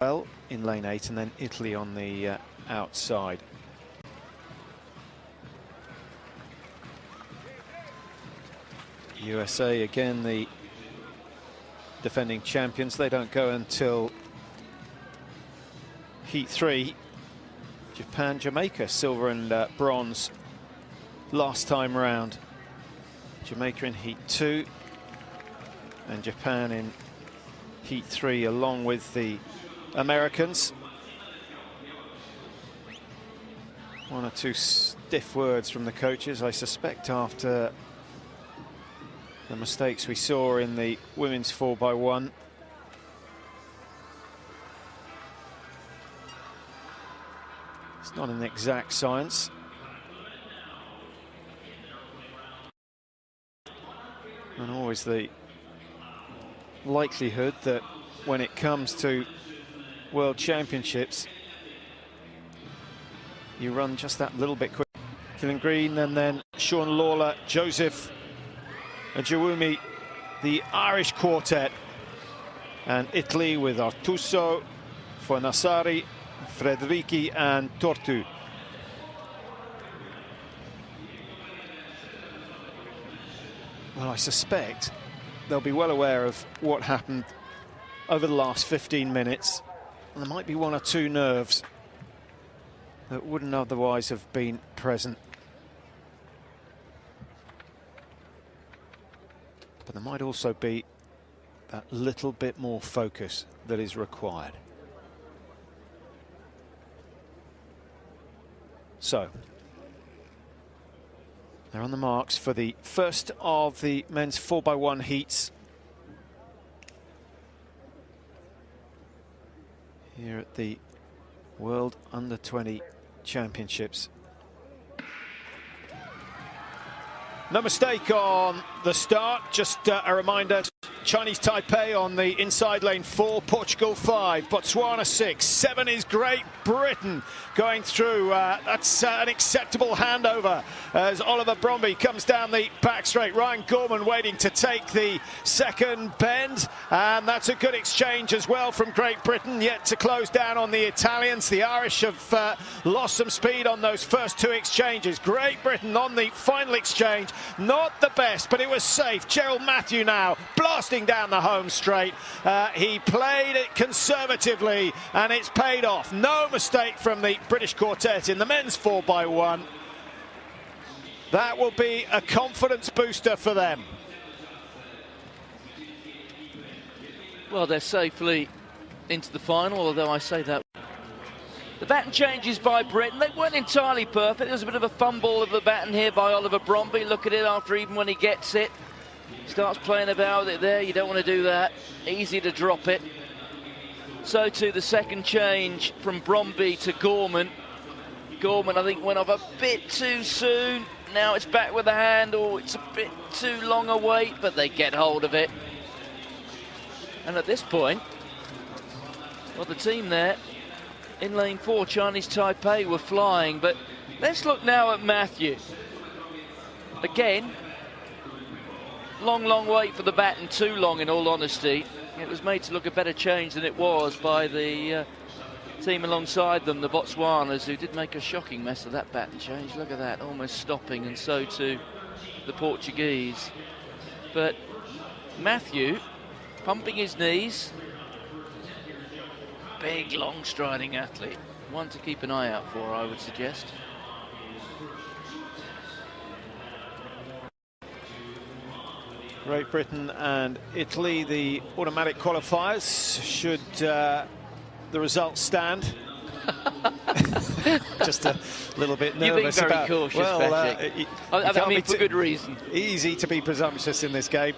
well in lane 8, and then Italy on the outside. USA again, the defending champions. They don't go until heat 3. Japan, Jamaica, silver and bronze last time round. Jamaica in heat 2 and Japan in heat 3, along with the Americans. One or two stiff words from the coaches, I suspect, after the mistakes we saw in the women's 4x1. It's not an exact science. And always the likelihood that when it comes to World Championships, you run just that little bit quick. Killing Green, and then Sean Lawler, Joseph Ajawumi, the Irish quartet, and Italy with Artuso, Fonassari, Frederici and Tortu. Well, I suspect they'll be well aware of what happened over the last 15 minutes. And there might be one or two nerves that wouldn't otherwise have been present. But there might also be that little bit more focus that is required. So, they're on the marks for the first of the men's 4x1 heats here at the World Under-20 Championships. No mistake on the start. Just a reminder, Chinese Taipei on the inside lane 4, Portugal 5, Botswana 6, 7 is Great Britain going through. That's an acceptable handover as Oliver Bromby comes down the back straight. Ryan Gorman waiting to take the second bend, and that's a good exchange as well from Great Britain, yet to close down on the Italians. The Irish have lost some speed on those first two exchanges. Great Britain on the final exchange, not the best, but it was safe. Gerald Matthew now blasting down the home straight. He played it conservatively and it's paid off. No mistake from the British quartet in the men's 4x1. That will be a confidence booster for them. Well, they're safely into the final, although I say that. The baton changes by Britain. They weren't entirely perfect. There was a bit of a fumble of the baton here by Oliver Bromby. Look at it after, even when he gets it. Starts playing about it there. You don't want to do that. Easy to drop it. So too the second change from Bromby to Gorman. Gorman, I think, went off a bit too soon. Now it's back with the handle. It's a bit too long a wait, but they get hold of it. And at this point, well, the team there in lane 4, Chinese Taipei, were flying. But let's look now at Matthew. Again, long wait for the baton, too long in all honesty. It was made to look a better change than it was by the team alongside them, the Botswanas, who did make a shocking mess of that baton change. Look at that, almost stopping, and so too the Portuguese. But Matthew pumping his knees. Big, long striding athlete. One to keep an eye out for, I would suggest. Great Britain and Italy, the automatic qualifiers, should the results stand. Just a little bit nervous. You're being very about, cautious, well, Patrick. I mean, for good reason. Easy to be presumptuous in this game.